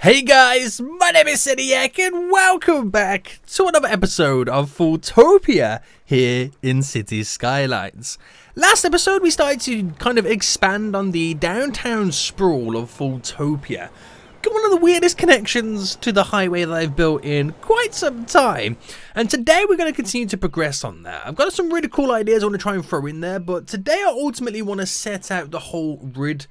Hey guys, my name is Seniac and welcome back to another episode of FoolTopia here in Cities Skylines. Last episode we started to kind of expand on the downtown sprawl of FoolTopia. Got one of the weirdest connections to the highway that I've built in quite some time, and today we're going to continue to progress on that. I've got some really cool ideas I want to try and throw in there, but today I ultimately want to set out the whole grid.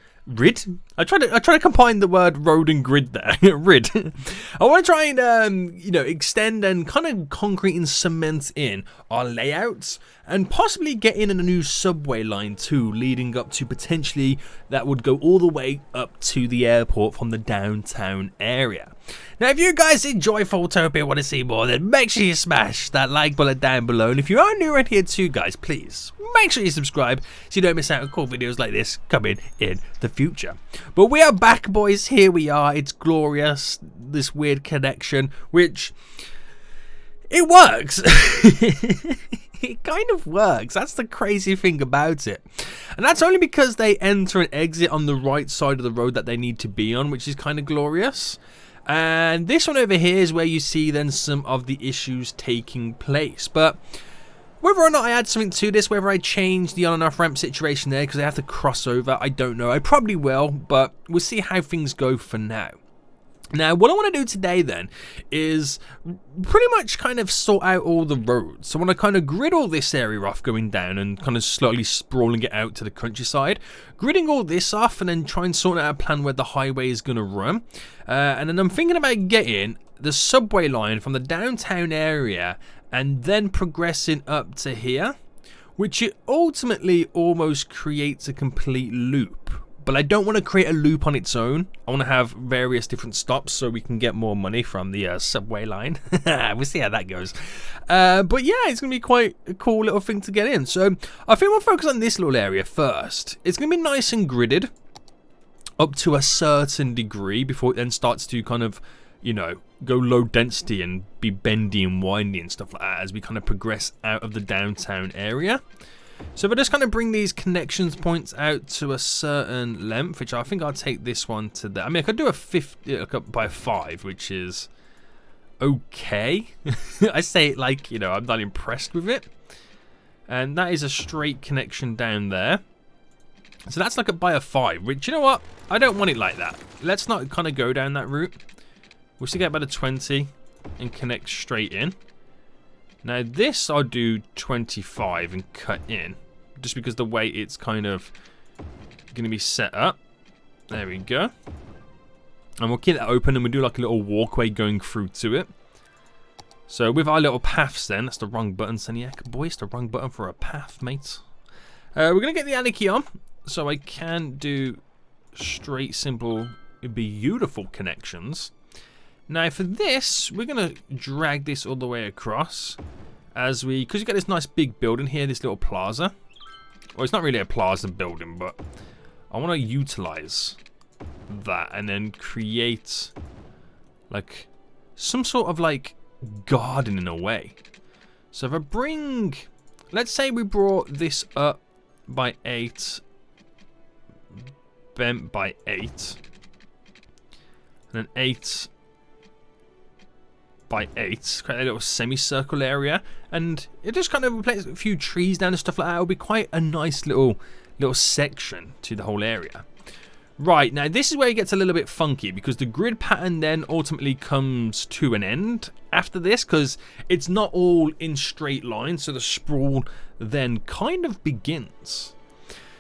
I try to combine the word road and grid there. Rid. I want to try and extend and kind of concrete and cement in our layouts and possibly get in a new subway line too, leading up to potentially that would go all the way up to the airport from the downtown area. Now, if you guys enjoy FoolTopia and want to see more, then make sure you smash that like button down below. And if you are new around here too, guys, please make sure you subscribe so you don't miss out on cool videos like this coming in the future. But we are back, boys. Here we are. It's glorious. This weird connection, which it works. It kind of works. That's the crazy thing about it. And that's only because they enter and exit on the right side of the road that they need to be on, which is kind of glorious. And this one over here is where you see then some of the issues taking place. But whether or not I add something to this, whether I change the on and off ramp situation there because I have to cross over, I don't know. I probably will, but we'll see how things go for now. Now, what I want to do today then is pretty much kind of sort out all the roads. So I want to kind of grid all this area off going down and kind of slowly sprawling it out to the countryside. Gridding all this off and then try and sort out a plan where the highway is going to run. And then I'm thinking about getting the subway line from the downtown area and then progressing up to here, which it ultimately almost creates a complete loop. But I don't want to create a loop on its own. I want to have various different stops so we can get more money from the subway line. We'll see how that goes. But yeah, it's going to be quite a cool little thing to get in. So I think we'll focus on this little area first. It's going to be nice and gridded up to a certain degree before it then starts to kind of, go low density and be bendy and windy and stuff like that as we kind of progress out of the downtown area. So if I just kind of bring these connections points out to a certain length, which I think I'll take this one to there. I mean, I could do a 50 by 5, which is okay. I say it like, I'm not impressed with it. And that is a straight connection down there. So that's like a by a 5, which, you know what? I don't want it like that. Let's not kind of go down that route. We'll stick out about a 20 and connect straight in. Now this I'll do 25 and cut in, just because the way it's kind of going to be set up. There we go. And we'll keep that open and we'll do like a little walkway going through to it. So with our little paths then, that's the wrong button, Seniac. Boy, it's the wrong button for a path, mate. We're going to get the alley key on, so I can do straight, simple, beautiful connections. Now for this, we're going to drag this all the way across because you got this nice big building here, this little plaza. Well, it's not really a plaza building, but I want to utilize that and then create like some sort of like garden in a way. So if I bring, let's say we brought this up by 8, bent by 8, and then 8 by 8, create a little semicircle area, and it just kind of replaces a few trees down and stuff like that. It'll be quite a nice little section to the whole area. Right, now this is where it gets a little bit funky because the grid pattern then ultimately comes to an end after this because it's not all in straight lines, so the sprawl then kind of begins.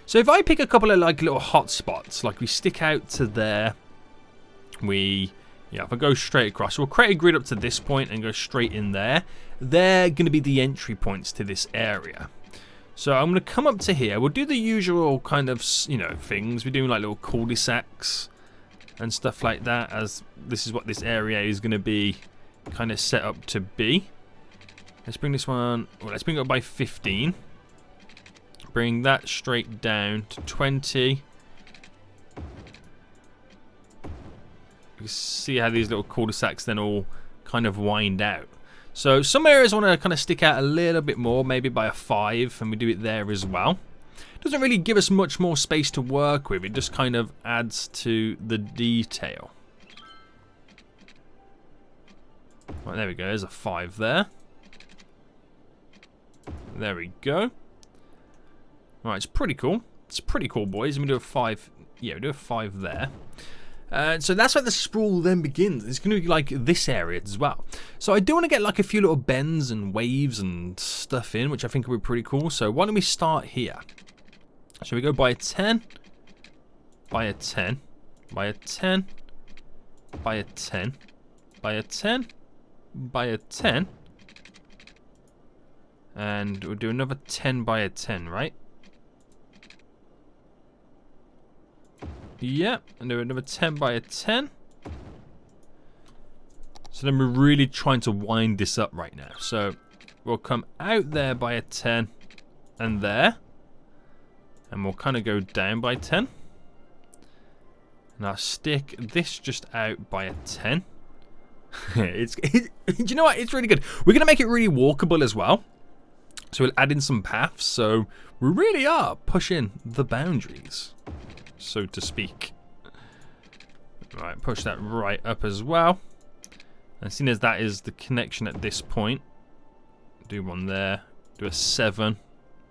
So if I pick a couple of like little hot spots, like we stick out to there, if I go straight across, we'll create a grid up to this point and go straight in there. They're going to be the entry points to this area. So I'm going to come up to here. We'll do the usual kind of, things. We're doing like little cul-de-sacs and stuff like that, as this is what this area is going to be kind of set up to be. Let's bring this one, let's bring it up by 15. Bring that straight down to 20. You see how these little cul-de-sacs then all kind of wind out. So some areas I want to kind of stick out a little bit more, maybe by a 5, and we do it there as well. Doesn't really give us much more space to work with, it just kind of adds to the detail. Right, there we go. There's a 5 there. There we go. Right, it's pretty cool. It's pretty cool, boys. We do a 5. Yeah, we do a 5 there. So that's where the sprawl then begins. It's going to be like this area as well. So I do want to get like a few little bends and waves and stuff in, which I think will be pretty cool. So why don't we start here? Shall we go by a 10? By a 10. By a 10. By a 10. By a 10. By a 10. And we'll do another 10 by a 10, right? Yep, and do another 10 by a 10. So then we're really trying to wind this up right now. So we'll come out there by a 10 and there. And we'll kind of go down by 10. And I'll stick this just out by a 10. Do you know what? It's really good. We're going to make it really walkable as well. So we'll add in some paths. So we really are pushing the boundaries, so to speak. Right, push that right up as well. And seeing as that is the connection at this point, do one there, do a 7.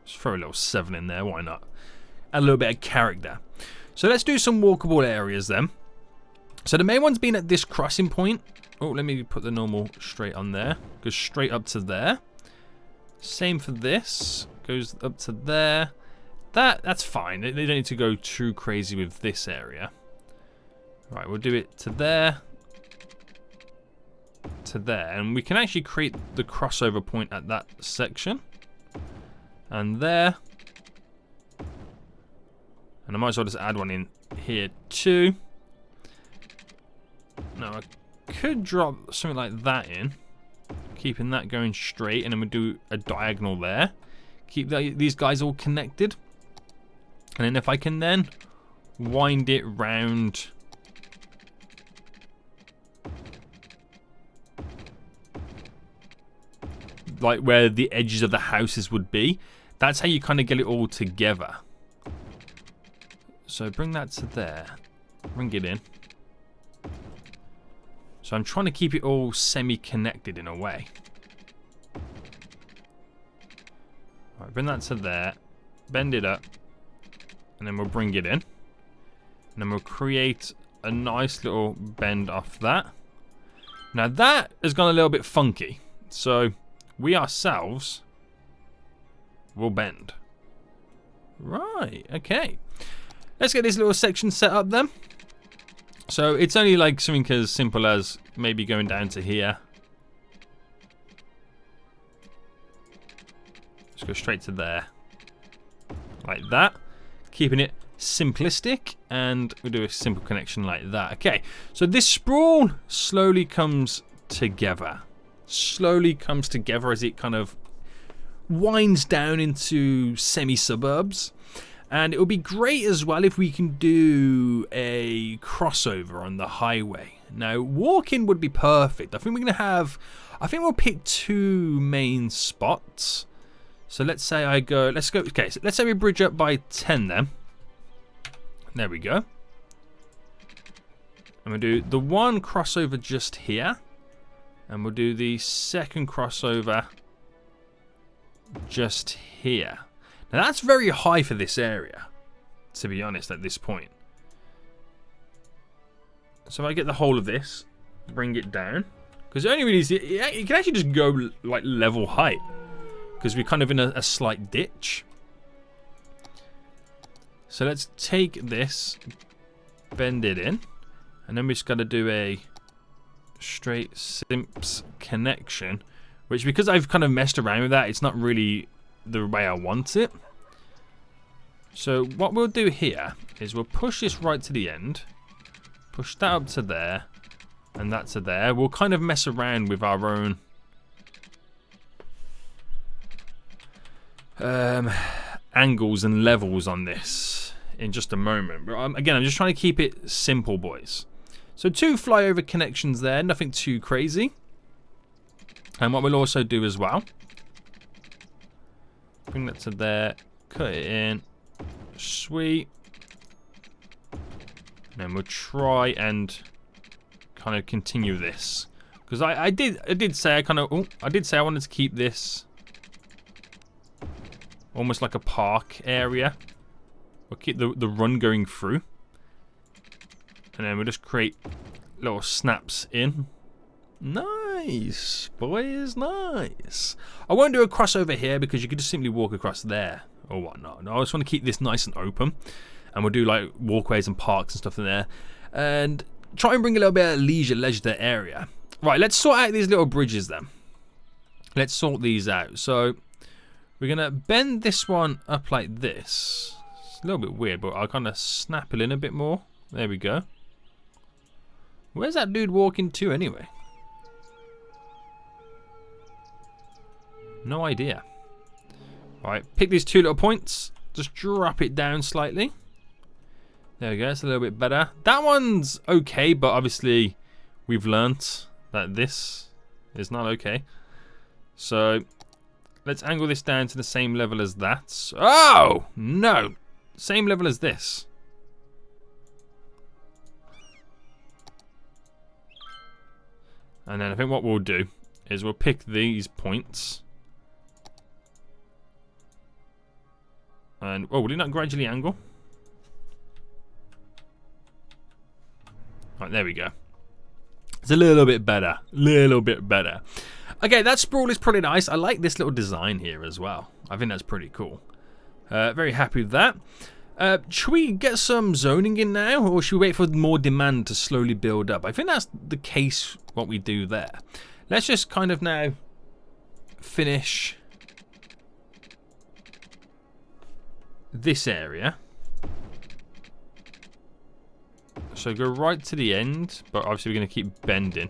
Just throw a little 7 in there, why not? Add a little bit of character. So let's do some walkable areas then. So the main one's been at this crossing point. Oh, let me put the normal straight on there. Goes straight up to there. Same for this. Goes up to there. That's fine. They don't need to go too crazy with this area. Right, we'll do it to there. To there. And we can actually create the crossover point at that section. And there. And I might as well just add one in here too. Now I could drop something like that in. Keeping that going straight. And then we'll do a diagonal there. Keep these guys all connected. And then if I can then wind it round like where the edges of the houses would be, that's how you kind of get it all together. So bring that to there. Bring it in. So I'm trying to keep it all semi-connected in a way. Right, bring that to there. Bend it up. And then we'll bring it in. And then we'll create a nice little bend off that. Now that has gone a little bit funky. So we ourselves will bend. Right, okay. Let's get this little section set up then. So it's only like something as simple as maybe going down to here. Let's go straight to there. Like that. Keeping it simplistic, and we'll do a simple connection like that. Okay, so this sprawl slowly comes together. Slowly comes together as it kind of winds down into semi-suburbs. And it would be great as well if we can do a crossover on the highway. Now, walking would be perfect. I think we're going to have, I think we'll pick 2 main spots. So let's say okay, so let's say we bridge up by 10 then. There we go. And we'll do the one crossover just here. And we'll do the second crossover just here. Now that's very high for this area, to be honest, at this point. So if I get the whole of this, bring it down. Because the only reason is you can actually just go like level height. Because we're kind of in a slight ditch. So let's take this, bend it in. And then we just got to do a straight simps connection. Which, because I've kind of messed around with that, it's not really the way I want it. So what we'll do here is we'll push this right to the end. Push that up to there. And that to there. We'll kind of mess around with our own angles and levels on this in just a moment. But again, I'm just trying to keep it simple, boys. So 2 flyover connections there, nothing too crazy. And what we'll also do as well, bring that to there, cut it in, sweet. And then we'll try and kind of continue this. Because I did say I wanted to keep this almost like a park area. We'll keep the run going through. And then we'll just create little snaps in. Nice, boys, nice. I won't do a crossover here because you could just simply walk across there or whatnot. No, I just want to keep this nice and open. And we'll do like walkways and parks and stuff in there. And try and bring a little bit of leisure to the area. Right, let's sort out these little bridges then. Let's sort these out. So we're going to bend this one up like this. It's a little bit weird, but I'll kind of snap it in a bit more. There we go. Where's that dude walking to anyway? No idea. Alright, pick these two little points. Just drop it down slightly. There we go, it's a little bit better. That one's okay, but obviously we've learnt that this is not okay. So let's angle this down to the same level as that. Oh, no. Same level as this. And then I think what we'll do is we'll pick these points. And, oh, will it not gradually angle? Right, there we go. It's a little bit better. Little bit better. Okay, that sprawl is pretty nice. I like this little design here as well. I think that's pretty cool. Very happy with that. Should we get some zoning in now, or should we wait for more demand to slowly build up? I think that's the case, what we do there. Let's just kind of now finish this area. So go right to the end, but obviously we're going to keep bending.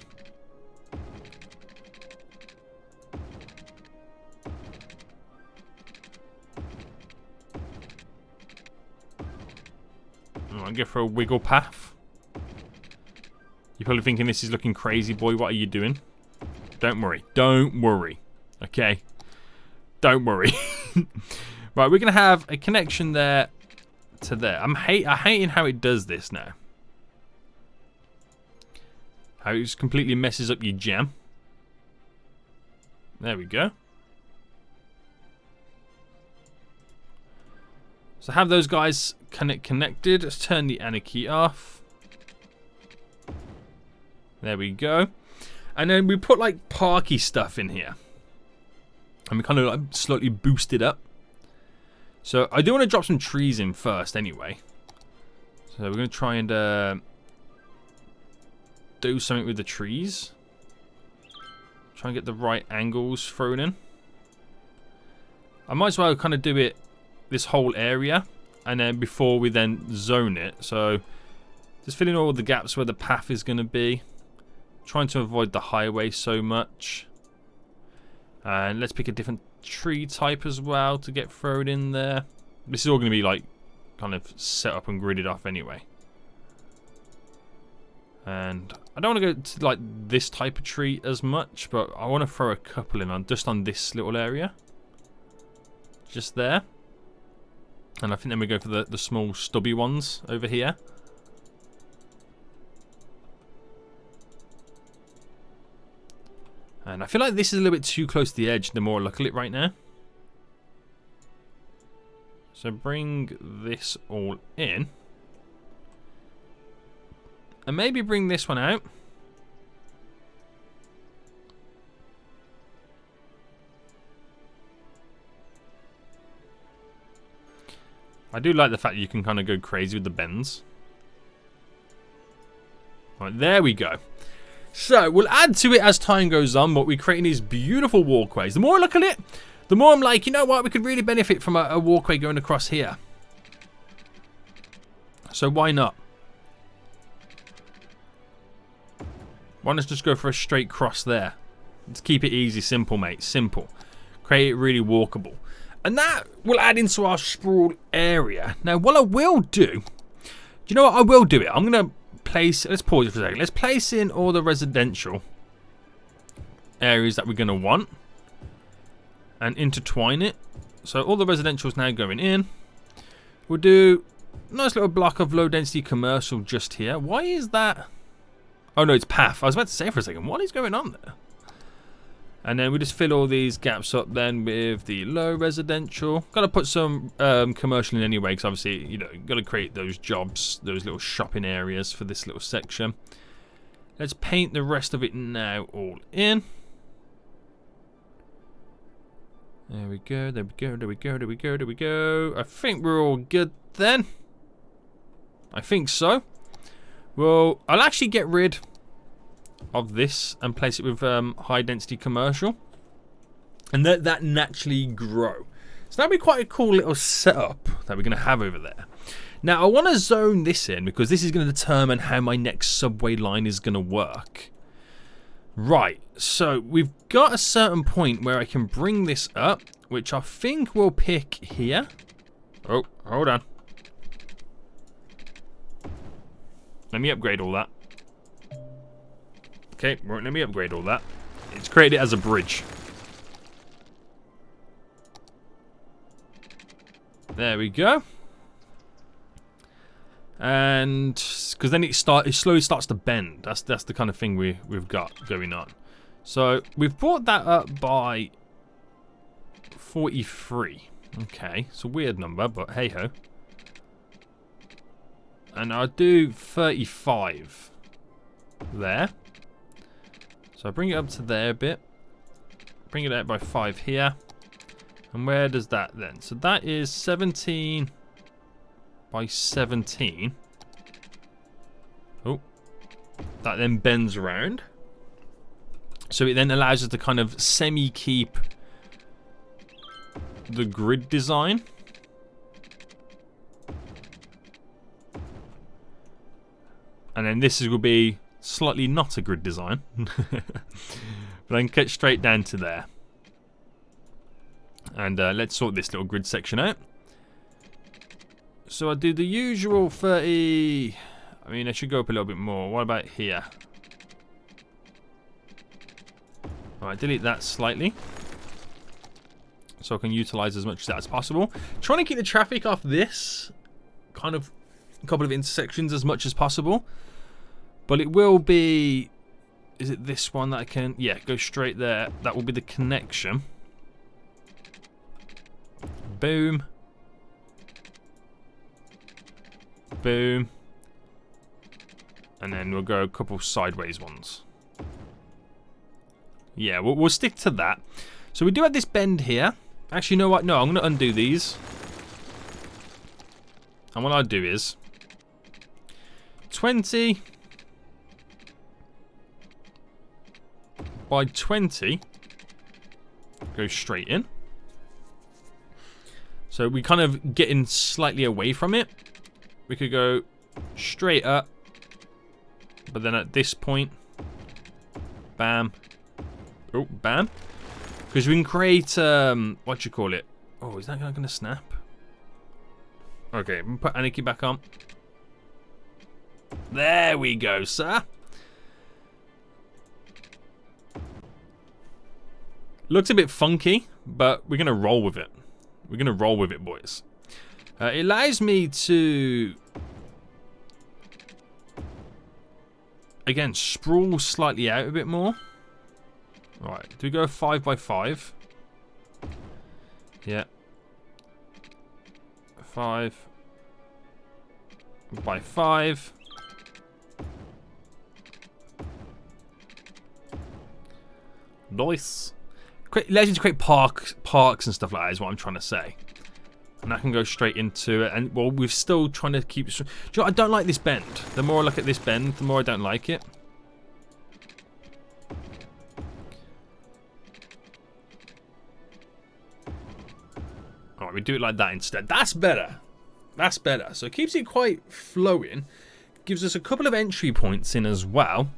I'll go for a wiggle path. You're probably thinking this is looking crazy, boy. What are you doing? Don't worry. Don't worry. Okay? Don't worry. Right, we're going to have a connection there to there. I'm hating how it does this now. How it just completely messes up your jam. There we go. So have those guys connected. Let's turn the anarchy off. There we go. And then we put like parky stuff in here. And we kind of like slightly boost it up. So I do want to drop some trees in first anyway. So we're going to try and do something with the trees. Try and get the right angles thrown in. I might as well kind of do it this whole area, and then before we then zone it. So just fill in all the gaps where the path is going to be. Trying to avoid the highway so much. And let's pick a different tree type as well to get thrown in there. This is all going to be like kind of set up and gridded off anyway. And I don't want to go to like this type of tree as much, but I want to throw a couple in on just on this little area. Just there. And I think then we go for the small stubby ones over here. And I feel like this is a little bit too close to the edge the more I look at it right now. So bring this all in. And maybe bring this one out. I do like the fact that you can kind of go crazy with the bends. Right, there we go. So, we'll add to it as time goes on, but we're creating these beautiful walkways. The more I look at it, the more I'm like, you know what, we could really benefit from a walkway going across here. So, why not? Why not just go for a straight cross there? Let's keep it easy, simple, mate. Simple. Create it really walkable. And that will add into our sprawl area. Now, what I will do you know what? I will do it. I'm going to place, let's pause it for a second. Let's place in all the residential areas that we're going to want and intertwine it. So all the residential is now going in. We'll do a nice little block of low density commercial just here. Why is that? Oh no, it's path. I was about to say for a second, what is going on there? And then we just fill all these gaps up then with the low residential. Got to put some commercial in anyway, because obviously, you know, got to create those jobs, those little shopping areas for this little section. Let's paint the rest of it now all in. There we go, there we go, there we go, there we go, there we go. I think we're all good then. I think so. Well, I'll actually get rid of this and place it with high density commercial, and let that naturally grow. So that'll be quite a cool little setup that we're going to have over there. Now I want to zone this in because this is going to determine how my next subway line is going to work. Right, so we've got a certain point where I can bring this up, which I think we'll pick here. Oh, hold on. Let me upgrade all that. Okay, right, let me upgrade all that. It's created it as a bridge. There we go. And because then it slowly starts to bend. That's the kind of thing we've got going on. So we've brought that up by 43. Okay, it's a weird number, but hey ho. And I'll do 35 there. So I bring it up to there a bit. Bring it out by 5 here. And where does that then? So that is 17 by 17. Oh. That then bends around. So it then allows us to kind of semi-keep the grid design. And then this will be slightly not a grid design. But I can cut straight down to there. And let's sort this little grid section out. So I do the usual 30. I mean, I should go up a little bit more. What about here? Alright, delete that slightly. So I can utilize as much of that as possible. Trying to keep the traffic off this kind of couple of intersections as much as possible. But it will be... Is it this one that I can... Yeah, go straight there. That will be the connection. Boom. Boom. And then we'll go a couple sideways ones. Yeah, we'll stick to that. So we do have this bend here. Actually, you know what? No, I'm going to undo these. And what I'll do is 20 by 20 go straight in. So we kind of getting slightly away from it. We could go straight up, but then at this point, bam, oh, bam, because we can create what you call it. Oh, is that going to snap? Okay, I'm gonna put Anarchy back on. There we go, sir. Looks a bit funky, but we're gonna roll with it. We're gonna roll with it, boys. It allows me to, again, sprawl slightly out a bit more. Right, do we go 5 by 5? Yeah. 5 by 5. Nice. Allows you to create parks and stuff like that is what I'm trying to say. And I can go straight into it. And, well, we're still trying to keep... Do you know, I don't like this bend. The more I look at this bend, the more I don't like it. Alright, we do it like that instead. That's better. That's better. So it keeps it quite flowing. Gives us a couple of entry points in as well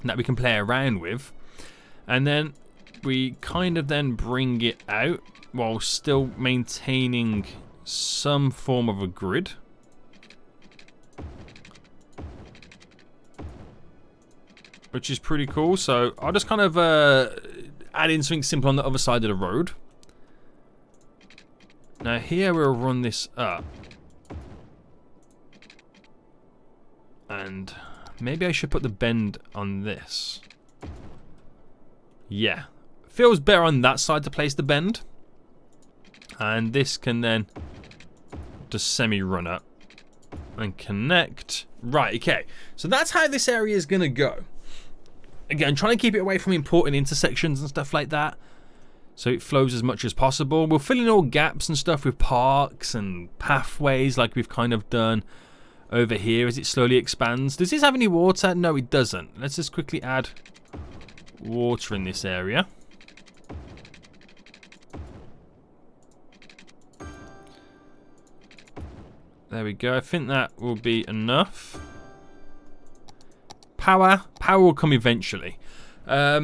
that we can play around with. And then we kind of then bring it out while still maintaining some form of a grid. Which is pretty cool. So I'll just kind of add in something simple on the other side of the road. Now here we'll run this up. And Maybe I should put the bend on this. Yeah. Feels better on that side to place the bend. And this can then just semi-run up and connect. Right, okay. So that's how this area is going to go. Again, trying to keep it away from important intersections and stuff like that, so it flows as much as possible. We'll fill in all gaps and stuff with parks and pathways like we've kind of done over here as it slowly expands. Does this have any water? No, it doesn't. Let's just quickly add water in this area. There we go. I think that will be enough. Power will come eventually. But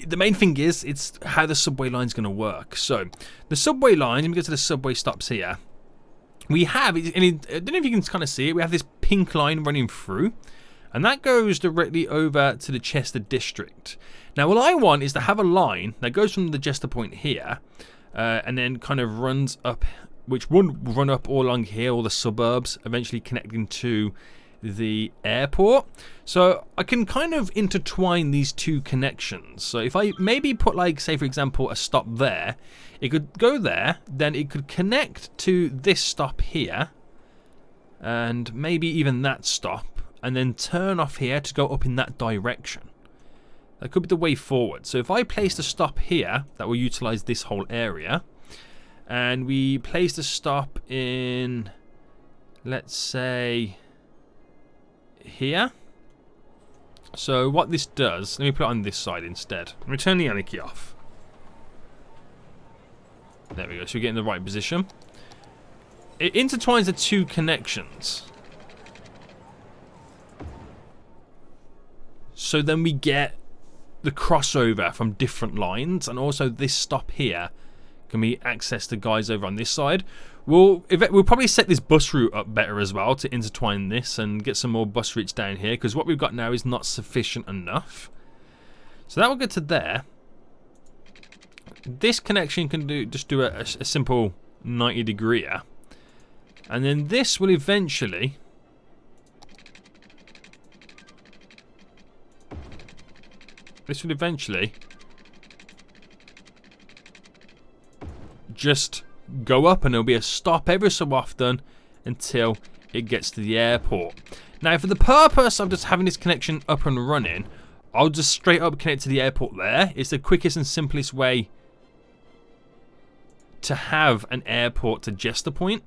the main thing is, it's how the subway line's going to work. So, the subway line, let me go to the subway stops here. We have, and I don't know if you can kind of see it, we have this pink line running through. And that goes directly over to the Chester district. Now, what I want is to have a line that goes from the Chester point here, and then kind of runs up, which would run up all along here, all the suburbs, eventually connecting to the airport. So I can kind of intertwine these two connections. So if I maybe put, like, say for example, a stop there, it could go there, then it could connect to this stop here, and maybe even that stop, and then turn off here to go up in that direction. That could be the way forward. So if I place the stop here, that will utilize this whole area, and we place the stop in, let's say, here. So what this does, let me put it on this side instead. Let me turn the anarchy off. There we go, so we get in the right position. It intertwines the two connections. So then we get the crossover from different lines, and also this stop here can be access to guys over on this side. We'll probably set this bus route up better as well to intertwine this and get some more bus routes down here, because what we've got now is not sufficient enough. So that will get to there. This connection can just do a simple 90-degree, and then this will eventually just go up, and there'll be a stop every so often until it gets to the airport. Now, for the purpose of just having this connection up and running, I'll just straight up connect to the airport there. It's the quickest and simplest way to have an airport to Chester Point.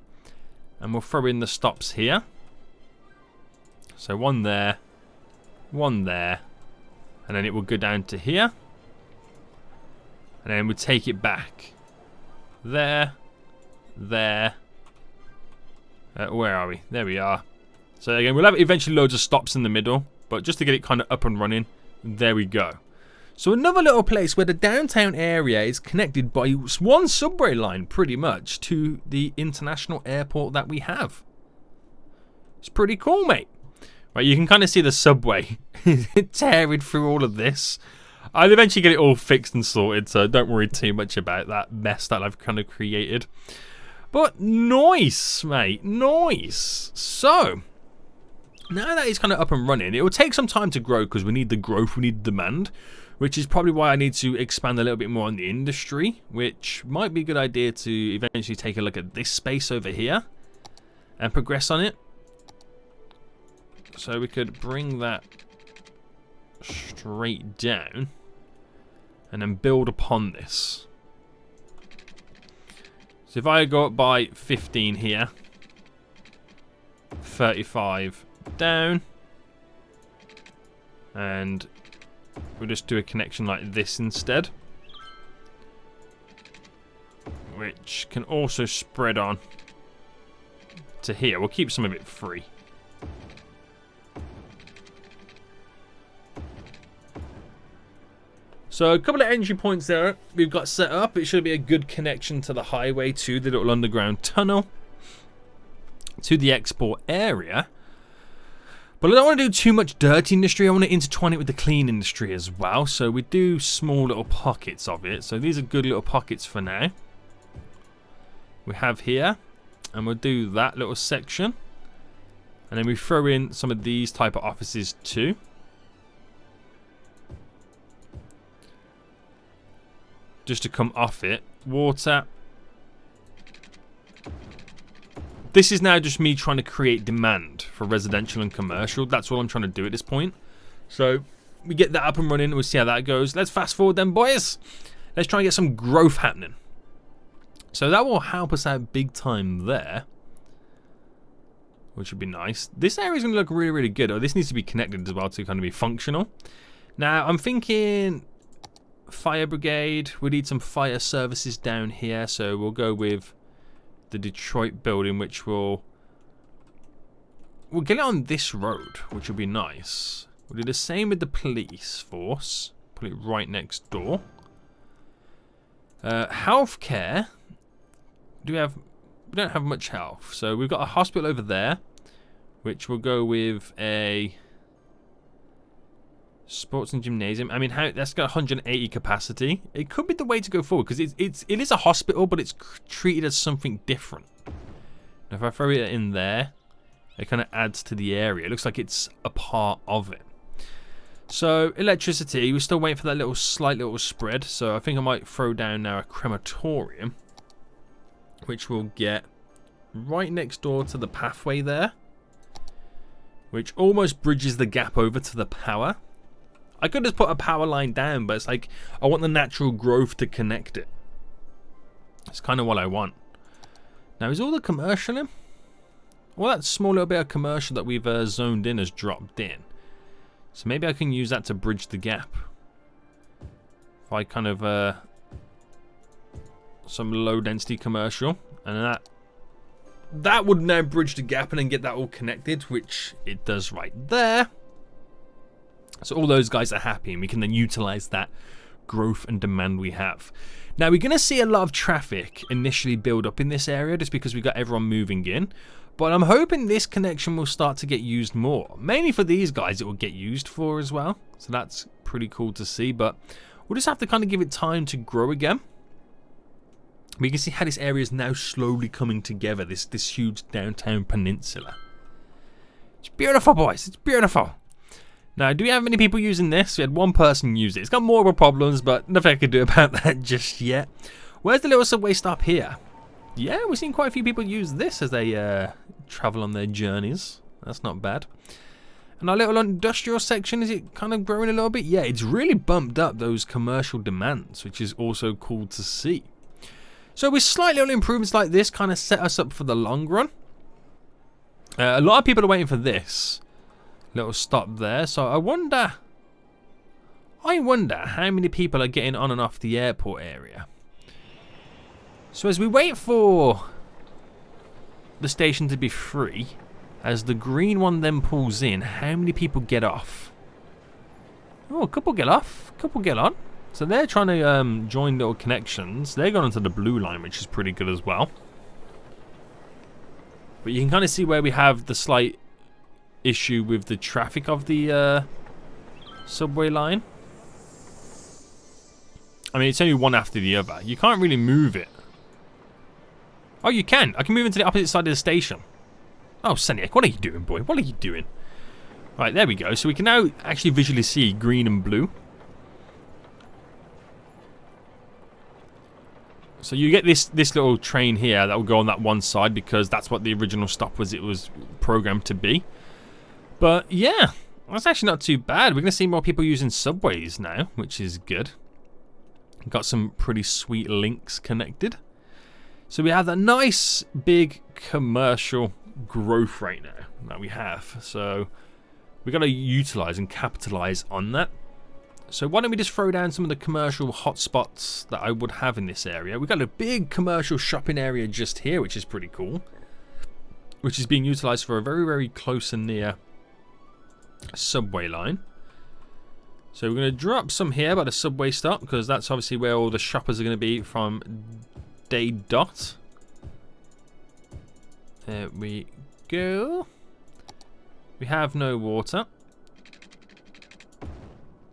And we'll throw in the stops here. So one there, and then it will go down to here. And then we'll take it back. There. Where are we? There we are. So again, we'll have eventually loads of stops in the middle, but just to get it kind of up and running, there we go. So another little place where the downtown area is connected by one subway line pretty much to the international airport that we have. It's pretty cool, mate. Right, you can kind of see the subway tearing through all of this. I'll eventually get it all fixed and sorted, so don't worry too much about that mess that I've kind of created. But nice, mate, nice. So, now that it's kind of up and running, it will take some time to grow because we need the growth, we need the demand, which is probably why I need to expand a little bit more on the industry, which might be a good idea to eventually take a look at this space over here and progress on it. So we could bring that straight down and then build upon this. So if I go up by 15 here, 35 down, and we'll just do a connection like this instead, which can also spread on to here. We'll keep some of it free. So a couple of entry points there we've got set up. It should be a good connection to the highway, to the little underground tunnel, to the export area. But I don't want to do too much dirty industry. I want to intertwine it with the clean industry as well. So we do small little pockets of it. So these are good little pockets for now. We have here, and we'll do that little section. And then we throw in some of these type of offices too. Just to come off it. Water. This is now just me trying to create demand for residential and commercial. That's all I'm trying to do at this point. So we get that up and running. We'll see how that goes. Let's fast forward then, boys. Let's try and get some growth happening. So that will help us out big time there. Which would be nice. This area is going to look really, really good. Oh, this needs to be connected as well to kind of be functional. Now, I'm thinking fire brigade. We need some fire services down here. So we'll go with the Detroit building, which we'll get it on this road, which will be nice. We'll do the same with the police force. Put it right next door. Healthcare. We don't have much health, so we've got a hospital over there, which will go with a sports and gymnasium. I mean, that's got 180 capacity. It could be the way to go forward because it is a hospital, but it's treated as something different. Now, if I throw it in there, it kind of adds to the area. It looks like it's a part of it. So electricity, we're still waiting for that slight little spread. So I think I might throw down now a crematorium, which we'll get right next door to the pathway there, which almost bridges the gap over to the power. I could just put a power line down, but it's like I want the natural growth to connect it. It's kind of what I want. Now, is all the commercial in? Well, that small little bit of commercial that we've zoned in has dropped in. So maybe I can use that to bridge the gap. If I kind of some low density commercial, and that would now bridge the gap and then get that all connected, which it does right there. So all those guys are happy, and we can then utilize that growth and demand we have. Now, we're going to see a lot of traffic initially build up in this area just because we got everyone moving in. But I'm hoping this connection will start to get used more. Mainly for these guys, it will get used for as well. So that's pretty cool to see. But we'll just have to kind of give it time to grow again. We can see how this area is now slowly coming together. This huge downtown peninsula. It's beautiful, boys. It's beautiful. Now, do we have many people using this? We had one person use it. It's got more problems, but nothing I can do about that just yet. Where's the little subway stop here? Yeah, we've seen quite a few people use this as they travel on their journeys. That's not bad. And our little industrial section, is it kind of growing a little bit? Yeah, it's really bumped up those commercial demands, which is also cool to see. So with slight little improvements like this, kind of set us up for the long run. A lot of people are waiting for this little stop there. So I wonder how many people are getting on and off the airport area. So as we wait for the station to be free, as the green one then pulls in, how many people get off? Oh, a couple get off, a couple get on. So they're trying to join little connections. They're going onto the blue line, which is pretty good as well. But you can kind of see where we have the slight issue with the traffic of the subway line. I mean, it's only one after the other. You can't really move it. Oh, you can. I can move into the opposite side of the station. Oh, Seniac, what are you doing, boy? What are you doing? Right, there we go. So we can now actually visually see green and blue. So you get this little train here that will go on that one side because that's what the original stop was. It was programmed to be. But yeah, that's actually not too bad. We're going to see more people using subways now, which is good. Got some pretty sweet links connected. So we have that nice big commercial growth right now that we have. So we got to utilize and capitalize on that. So why don't we just throw down some of the commercial hotspots that I would have in this area. We've got a big commercial shopping area just here, which is pretty cool. Which is being utilized for a very, very close and near subway line. So we're going to drop some here by the subway stop because that's obviously where all the shoppers are going to be from day dot. There we go. We have no water.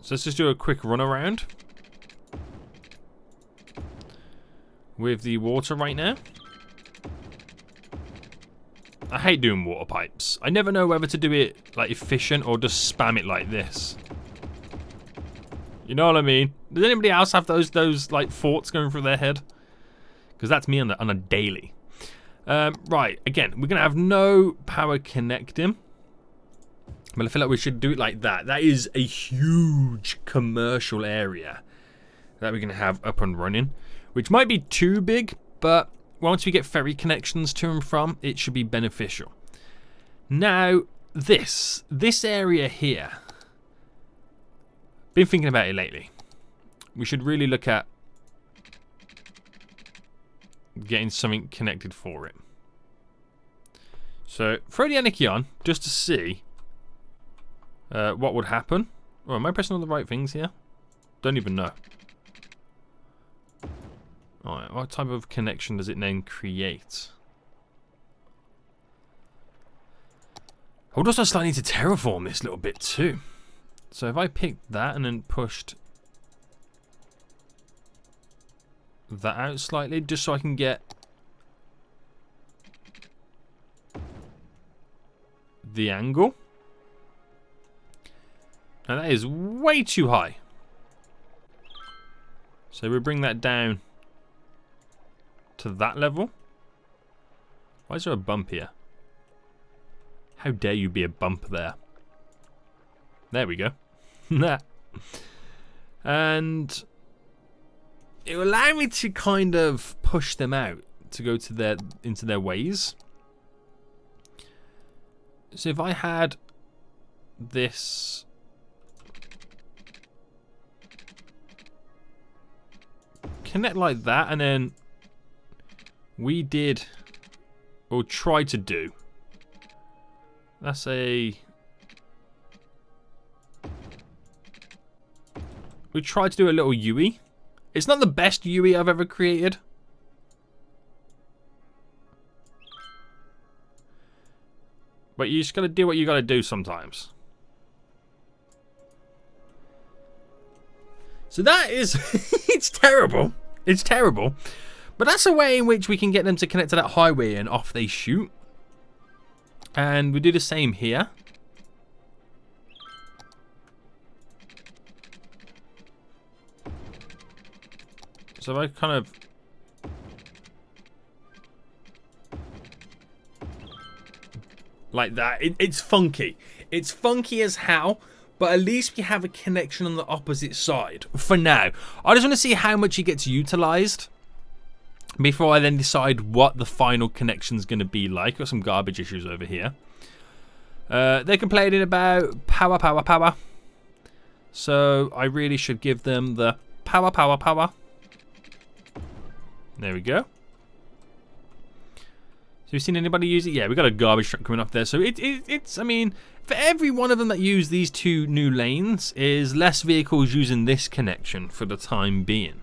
So let's just do a quick run around with the water right now. I hate doing water pipes. I never know whether to do it like efficient or just spam it like this. You know what I mean? Does anybody else have those like thoughts going through their head? Because that's me on a daily. Right, again, we're gonna have no power connecting. But I feel like we should do it like that. That is a huge commercial area that we're gonna have up and running, which might be too big, but once we get ferry connections to and from, it should be beneficial. Now, this area here, been thinking about it lately. We should really look at getting something connected for it. So, throw the Anarchy on, just to see what would happen. Oh, am I pressing all the right things here? Don't even know. Alright, what type of connection does it then create? I would also slightly need to terraform this little bit too. So if I picked that and then pushed that out slightly, just so I can get the angle. And that is way too high. So we bring that down to that level. Why is there a bump here? How dare you be a bump there? There we go. And it will allow me to kind of push them out to go to into their ways. So if I had this connect like that, and then we did, or tried to do, that's a, we tried to do a little UE. It's not the best UE I've ever created. But you just gotta do what you gotta do sometimes. So that is, it's terrible. It's terrible. But that's a way in which we can get them to connect to that highway and off they shoot. And we do the same here. So I kind of like that. It's funky. It's funky as hell, but at least we have a connection on the opposite side for now. I just want to see how much it gets utilized before I then decide what the final connection's going to be like. Got some garbage issues over here. They're complaining about power. So I really should give them the power. There we go. So you've seen anybody use it? Yeah, we got a garbage truck coming off there. So it's, I mean, for every one of them that use these two new lanes is less vehicles using this connection for the time being.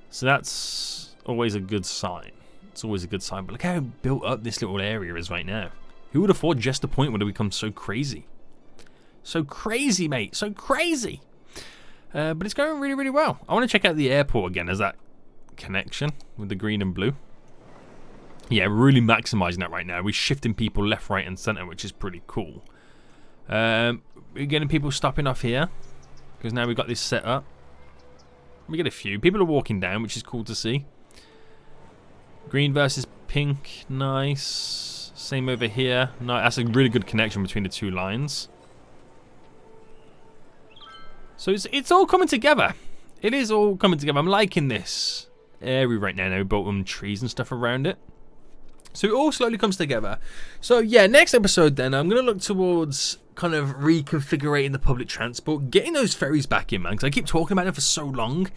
So that's always a good sign. It's always a good sign. But look how built up this little area is right now. Who would have thought just the point would have become so crazy? So crazy, mate. So crazy. But it's going really, really well. I want to check out the airport again as that connection with the green and blue. Yeah, really maximizing that right now. We're shifting people left, right, and center, which is pretty cool. We're getting people stopping off here because now we've got this set up. We get a few. People are walking down, which is cool to see. Green versus pink. Nice. Same over here. No, that's a really good connection between the two lines. So it's all coming together. It is all coming together. I'm liking this area right now. Now we built some trees and stuff around it. So it all slowly comes together. So yeah, next episode then, I'm going to look towards kind of reconfiguring the public transport, getting those ferries back in, man, because I keep talking about them for so long,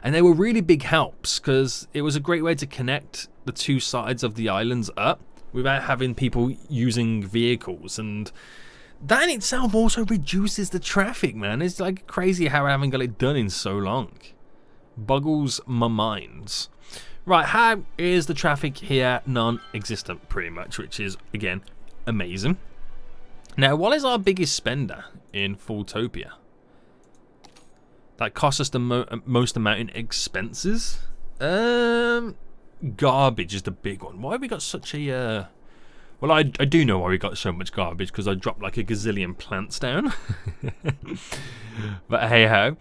and they were really big helps because it was a great way to connect the two sides of the islands up without having people using vehicles, and that in itself also reduces the traffic, man. It's like crazy how I haven't got it done in so long. Boggles my mind. Right, how is the traffic here? Non-existent, pretty much, which is, again, amazing. Now, what is our biggest spender in FoolTopia? That costs us the most amount in expenses? Garbage is the big one. Why have we got such a... Well, I do know why we got so much garbage, because I dropped like a gazillion plants down. But hey ho.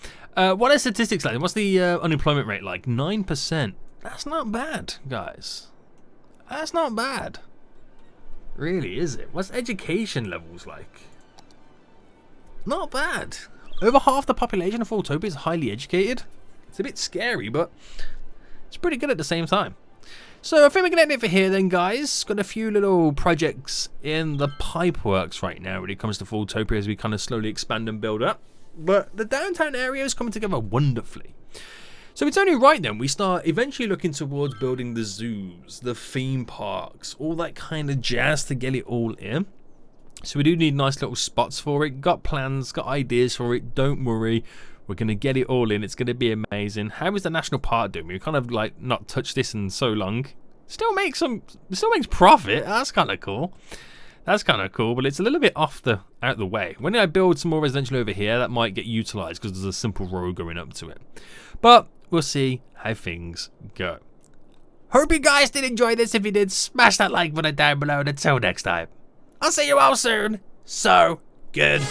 What are statistics like? What's the unemployment rate like? 9%. That's not bad, guys. That's not bad. Really, is it? What's education levels like? Not bad. Over half the population of FoolTopia is highly educated. It's a bit scary, but it's pretty good at the same time. So I think we're going to end it for here then, guys. Got a few little projects in the pipeworks right now when it comes to FoolTopia as we kind of slowly expand and build up. But the downtown area is coming together wonderfully. So it's only right then we start eventually looking towards building the zoos, the theme parks, all that kind of jazz to get it all in. So we do need nice little spots for it. Got plans, got ideas for it. Don't worry. We're going to get it all in. It's going to be amazing. How is the national park doing? We kind of like not touched this in so long. Still makes profit. That's kind of cool. That's kind of cool, but it's a little bit out the way. When I build some more residential over here, that might get utilized because there's a simple road going up to it. But we'll see how things go. Hope you guys did enjoy this. If you did, smash that like button down below. And until next time, I'll see you all soon. So good.